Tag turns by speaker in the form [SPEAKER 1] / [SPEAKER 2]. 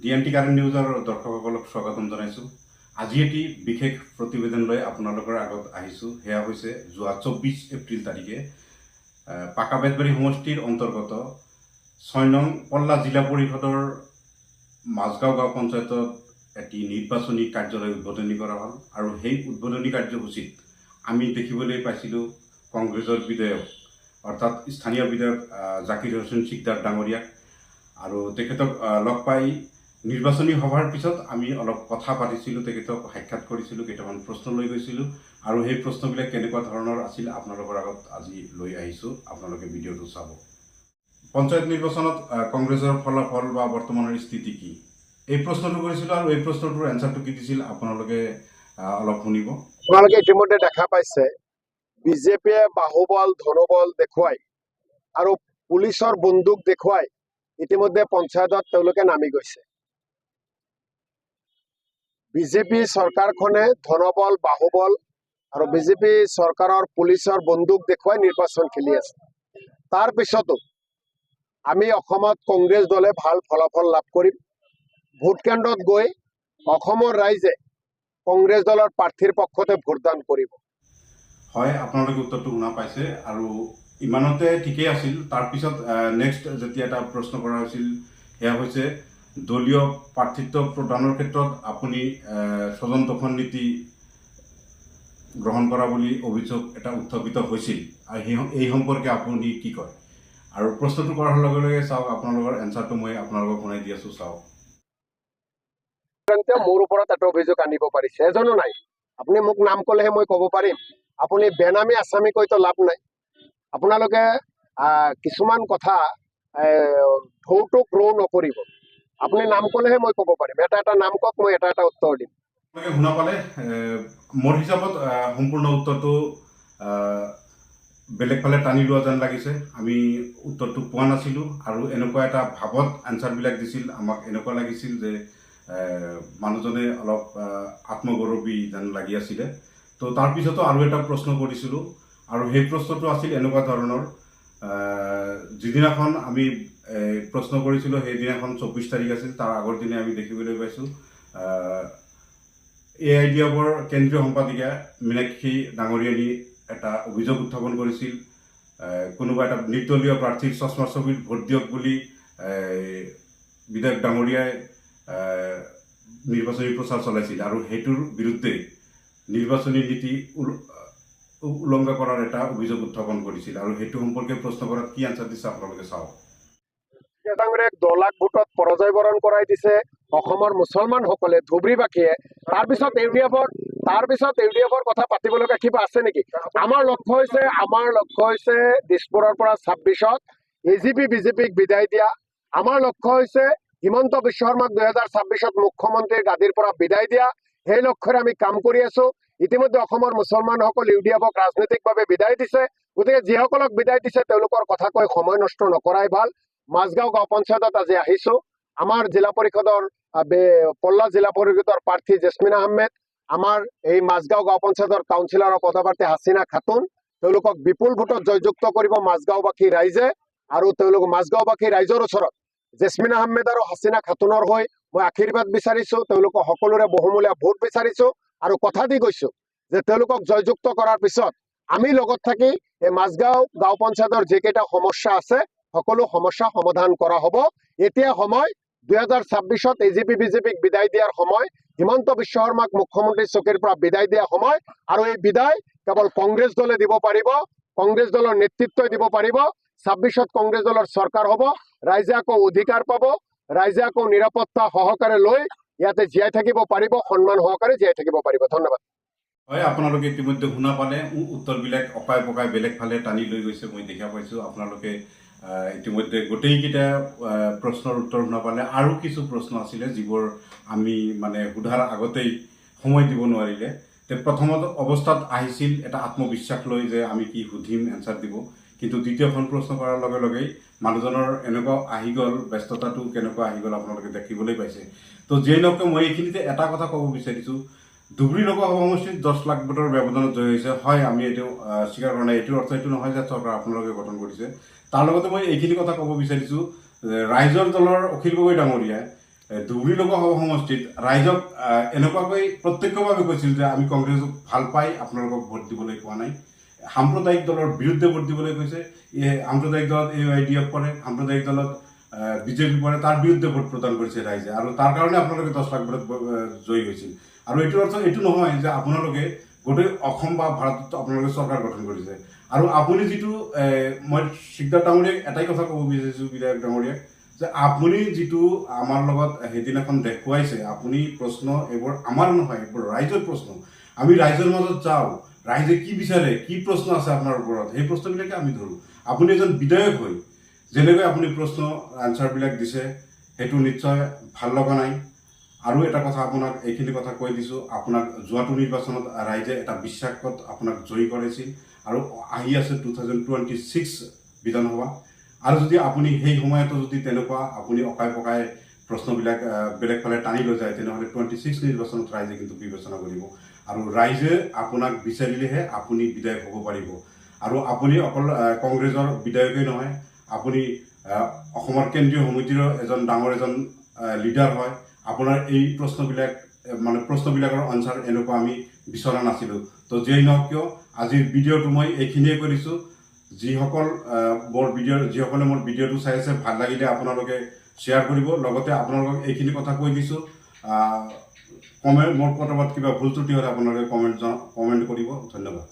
[SPEAKER 1] DNT current নিউজৰ দৰ্শকসকলক স্বাগতম জনাইছোঁ। আজি এটি বিশেষ প্ৰতিবেদন লৈ আপোনালোকৰ আগত আহিছোঁ। সেয়া হৈছে যোৱা 24 এপ্ৰিল তাৰিখে পাকা বেতবাৰী সমষ্টিৰ অন্তৰ্গত 6 নং পল্লা জিলা পৰিষদৰ মাজগাঁও গাঁও পঞ্চায়তত এটি নিৰ্বাচনী কাৰ্যালয় উদ্বোধনী কৰা হ'ল আৰু সেই উদ্বোধনী কাৰ্যসূচীত আমি দেখিবলৈ পাইছিলোঁ কংগ্ৰেছৰ বিধায়ক অৰ্থাৎ স্থানীয় বিধায়ক জাকিৰ হোসেন সিকদাৰ ডাঙৰীয়াক আৰু তেখেতক লগ পাই নিৰ্বাচনী সভাৰ পিছত আমি অলপ কথা পাতিছিলোঁ, তেখেতক সাক্ষাৎ কৰিছিলোঁ, কেইটামান প্ৰশ্ন লৈ গৈছিলোঁ আৰু সেই প্ৰশ্নবিলাক কেনেকুৱা ধৰণৰ আছিল আপোনালোকৰ আগত আজি লৈ আহিছোঁ। আপোনালোকে ভিডিঅ'টো চাব। পঞ্চায়ত নিৰ্বাচনত কংগ্ৰেছৰ ফলাফল বা বৰ্তমানৰ স্থিতি কি, এই প্ৰশ্নটো কৰিছিলোঁ আৰু এই প্ৰশ্নটোৰ এনচাৰটো কি দিছিল আপোনালোকে অলপ শুনিব।
[SPEAKER 2] আপোনালোকে ইতিমধ্যে দেখা পাইছে বিজেপিয়ে বাহুবল ধনুবল দেখুৱাই আৰু পুলিচৰ বন্দুক দেখুৱাই ইতিমধ্যে পঞ্চায়তত তেওঁলোকে নামি গৈছে। বিজেপি চৰকাৰখনে ধনবল বাহুবল আৰু বিজেপি চৰকাৰৰ পুলিচৰ বন্দুক দেখুৱাই নিৰ্বাচন খেলি আছে। তাৰ পিছতো আমি অসমত কংগ্ৰেছ দলে ভাল ফলাফল লাভ কৰিম। ভোট কেন্দ্ৰত গৈ অসমৰ ৰাইজে কংগ্ৰেছ দলৰ প্ৰাৰ্থীৰ পক্ষতে ভোটদান কৰিব।
[SPEAKER 1] হয়, আপোনালোকে উত্তৰটো শুনা পাইছে আৰু ইমানতে ঠিকেই আছিল। তাৰপিছত নেক্সট যেতিয়া এটা প্ৰশ্ন কৰা হৈছিল সেয়া হৈছে দলীয় প্ৰাৰ্থিত্ব প্ৰদানৰ ক্ষেত্ৰত আপুনি স্বজন তোষণ নীতি গ্ৰহণ কৰা বুলি অভিযোগ এটা উত্থাপিত হৈছিল আৰু এই সম্পৰ্কে আপুনি কি কয়? আৰু প্ৰশ্নটো কৰাৰ লগে লগে চাওক আপোনালোকৰ এনচাৰটো মই আপোনালোকক শুনাই দি আছোঁ। চাওক,
[SPEAKER 2] মোৰ ওপৰত এটা অভিযোগ আনিব পাৰিছে, এজনো নাই। আপুনি মোক নাম ক'লেহে মই ক'ব পাৰিম। আপুনি বেনামী আছামী কৈতো লাভ নাই। আপোনালোকে কিছুমান কথা ঢৌটোক ৰৌ নকৰিব। আপুনি নাম ক'লেহে মই ক'ব পাৰিম। এটা এটা নাম কওক, মই এটা এটা উত্তৰ দিম।
[SPEAKER 1] আপোনালোকে শুনা পালে। মোৰ হিচাপত সম্পূৰ্ণ উত্তৰটো বেলেগ ফালে টানি লোৱা যেন লাগিছে। আমি উত্তৰটো পোৱা নাছিলোঁ আৰু এনেকুৱা এটা ভাৱত এনচাৰবিলাক দিছিল। আমাক এনেকুৱা লাগিছিল যে মানুহজনে অলপ আত্মগৌৰৱী যেন লাগি আছিলে। তো তাৰপিছতো আৰু এটা প্ৰশ্ন কৰিছিলোঁ আৰু সেই প্ৰশ্নটো আছিল এনেকুৱা ধৰণৰ। যিদিনাখন আমি প্ৰশ্ন কৰিছিলোঁ সেইদিনাখন 24 তাৰিখ আছিল। তাৰ আগৰ দিনে আমি দেখিবলৈ পাইছোঁ AIDFৰ কেন্দ্ৰীয় সম্পাদিকা মীনাক্ষী ডাঙৰীয়ানী এটা অভিযোগ উত্থাপন কৰিছিল। কোনোবা এটা নিৰ্দলীয় প্ৰাৰ্থীৰ চশমা ছবিত ভোট দিয়ক বুলি বিধায়ক ডাঙৰীয়াই নিৰ্বাচনী প্ৰচাৰ চলাইছিল আৰু সেইটোৰ বিৰুদ্ধে নিৰ্বাচনী নীতি উলংঘা কৰাৰ এটা অভিযোগ উত্থাপন কৰিছিল আৰু সেইটো সম্পৰ্কে প্ৰশ্ন কৰাত কি আনচাৰ দিছে আপোনালোকে চাওক।
[SPEAKER 2] ডাঙৰীয়াক 10 লাখ ভোটত পৰাজয় বৰণ কৰাই দিছে অসমৰ মুছলমানসকলে, ধুবুৰীবাসীয়ে। তাৰপিছত ইউডিএফৰ কথা পাতিব লগা কিবা আছে নেকি? আমাৰ লক্ষ্য হৈছে দিছপুৰৰ পৰা 26ত AGP বিজেপিক বিদায় দিয়া। আমাৰ লক্ষ্য হৈছে হিমন্ত বিশ্ব শৰ্মাক 2026ত মুখ্যমন্ত্ৰীৰ গাদীৰ পৰা বিদায় দিয়া। সেই লক্ষ্যৰে আমি কাম কৰি আছো। ইতিমধ্যে অসমৰ মুছলমানসকল ইউডিএফক ৰাজনৈতিকভাৱে বিদায় দিছে। গতিকে যিসকলক বিদায় দিছে তেওঁলোকৰ কথা কৈ সময় নষ্ট নকৰাই ভাল। মাজগাঁও গাঁও পঞ্চায়তত আজি আহিছো। আমাৰ জিলা পৰিষদৰ পল্লা জিলা পৰিষদৰ প্ৰাৰ্থী জেছমিন আহমেদ, আমাৰ এই মাজগাঁও গাঁও পঞ্চায়তৰ কাউন্সিলৰৰ পদপ্ৰাৰ্থী হাছিনা খাতুন, তেওঁলোকক বিপুল ভোটত জয়যুক্ত কৰিব মাজগাঁওবাসী ৰাইজে। আৰু তেওঁলোক মাজগাঁওবাসী ৰাইজৰ ওচৰত জেছমিন আহমেদ আৰু হাছিনা খাতুনৰ হৈ মই আশীৰ্বাদ বিচাৰিছো। তেওঁলোকক সকলোৰে বহুমূলীয়া ভোট বিচাৰিছো আৰু কথা দি গৈছো যে তেওঁলোকক জয়যুক্ত কৰাৰ পিছত আমি লগত থাকি এই মাজগাঁও গাঁও পঞ্চায়তৰ যিকেইটা সমস্যা আছে সকলো সমস্যা সমাধান কৰা হ'ব। এতিয়া সময় 2026ত AGP বিজেপিক বিদায় দিয়াৰ সময়, হিমন্ত বিশ্ব শৰ্মাক মুখ্যমন্ত্ৰী চকীৰ পৰা বিদায় দিয়া সময়। আৰু এই বিদায় কেৱল কংগ্ৰেছ দলে দিব পাৰিব, কংগ্ৰেছ দলৰ নেতৃত্বই দিব পাৰিব। 26ত কংগ্ৰেছ দলৰ চৰকাৰ হ'ব। ৰাইজে আকৌ অধিকাৰ পাব, ৰাইজে আকৌ নিৰাপত্তা সহকাৰে লৈ ইয়াতে জীয়াই থাকিব পাৰিব, সন্মান সহকাৰে জীয়াই থাকিব পাৰিব। ধন্যবাদ।
[SPEAKER 1] হয়, আপোনালোকে ইতিমধ্যে শুনা পালে। উত্তৰবিলাক অকাই পকাই বেলেগ ফালে টানি লৈ গৈছে মই দেখা পাইছোঁ। আপোনালোকে ইতিমধ্যে গোটেইকেইটা প্ৰশ্নৰ উত্তৰ শুনা পালে। আৰু কিছু প্ৰশ্ন আছিলে যিবোৰ আমি সোধাৰ আগতেই সময় দিব নোৱাৰিলে। প্ৰথমত অৱস্থাত আহিছিল এটা আত্মবিশ্বাস লৈ যে আমি কি সুধিম, এনচাৰ দিব। কিন্তু দ্বিতীয়খন প্ৰশ্ন কৰাৰ লগে লগেই মানুহজনৰ এনেকুৱা আহি গ'ল, ব্যস্ততাটো কেনেকুৱা আহি গ'ল আপোনালোকে দেখিবলৈ পাইছে। তো যিয়ে নহওক মই এইখিনিতে এটা কথা ক'ব বিচাৰিছোঁ, ধুবুৰী লোকসভা সমষ্টিত 10 লাখ ভোটৰ ব্যৱধানত জয় হৈছে। হয়, আমি এইটো স্বীকাৰ কৰা নাই। এইটোৰ অৰ্থ এইটো নহয় যে চৰকাৰ আপোনালোকে গঠন কৰিছে। তাৰ লগতে মই এইখিনি কথা ক'ব বিচাৰিছোঁ, ৰাইজৰ দলৰ অখিল গগৈ ডাঙৰীয়াই ধুবুৰী লোকসভা সমষ্টিত ৰাইজক এনেকুৱাকৈ প্ৰত্যক্ষভাৱে কৈছিল যে আমি কংগ্ৰেছক ভাল পাই আপোনালোকক ভোট দিবলৈ কোৱা নাই। সাম্প্ৰদায়িক দলৰ বিৰুদ্ধে ভোট দিবলৈ কৈছে। সাম্প্ৰদায়িক দলত AIDF পৰে, সাম্প্ৰদায়িক দলত বিজেপি পৰে, তাৰ বিৰুদ্ধে ভোট প্ৰদান কৰিছে ৰাইজে, আৰু তাৰ কাৰণে আপোনালোকে 10 লাখ ভোটত জয়ী হৈছিল। আৰু এইটোৰ অৰ্থ এইটো নহয় যে আপোনালোকে গোটেই অসম বা ভাৰতত আপোনালোকে চৰকাৰ গঠন কৰিছে। আৰু আপুনি যিটো মই সিদ্ধাৰ্থ ডাঙৰীয়াক এটাই কথা ক'ব বিচাৰিছোঁ, বিধায়ক ডাঙৰীয়াক, যে আপুনি যিটো আমাৰ লগত সেইদিনাখন দেখুৱাইছে, আপুনি প্ৰশ্ন এইবোৰ আমাৰ নহয়, এইবোৰ ৰাইজৰ প্ৰশ্ন। আমি ৰাইজৰ মাজত যাওঁ, ৰাইজে কি বিচাৰে, কি প্ৰশ্ন আছে আপোনাৰ ওপৰত, সেই প্ৰশ্নবিলাকে আমি ধৰোঁ। আপুনি এজন বিধায়ক হৈ যেনেকৈ আপুনি প্ৰশ্ন আনচাৰবিলাক দিছে, সেইটো নিশ্চয় ভাল লগা নাই। আৰু এটা কথা আপোনাক এইখিনি কথা কৈ দিছোঁ, আপোনাক যোৱাটো নিৰ্বাচনত ৰাইজে এটা বিশ্বাসত আপোনাক জয়ী কৰাইছিল, আৰু আহি আছে 2026 বিধানসভা। আৰু যদি আপুনি সেই সময়তো যদি তেনেকুৱা আপুনি অকাই পকাই প্ৰশ্নবিলাক বেলেগ ফালে টানি লৈ যায়, তেনেহ'লে 26 নিৰ্বাচনত ৰাইজে কিন্তু বিবেচনা কৰিব। আৰু ৰাইজে আপোনাক বিচাৰিলেহে আপুনি বিধায়ক হ'ব পাৰিব। আৰু আপুনি অকল কংগ্ৰেছৰ বিধায়কেই নহয়, আপুনি অসমৰ কেন্দ্ৰীয় সমিতিৰো ডাঙৰ এজন লিডাৰ হয়। আপোনাৰ এই প্ৰশ্নবিলাকৰ আনচাৰ এনেকুৱা আমি বিচৰা নাছিলোঁ। তো যেই নহওক কিয়, আজিৰ ভিডিঅ'টো মই এইখিনিয়ে কৰিছোঁ। যিসকলে মোৰ ভিডিঅ'টো চাই আছে, ভাল লাগিলে আপোনালোকে শ্বেয়াৰ কৰিব। লগতে আপোনালোকক এইখিনি কথা কৈ দিছোঁ, মোৰ কথাত কিবা ভুল ত্ৰুটি হ'লে আপোনালোকে কমেণ্ট কৰিব। ধন্যবাদ।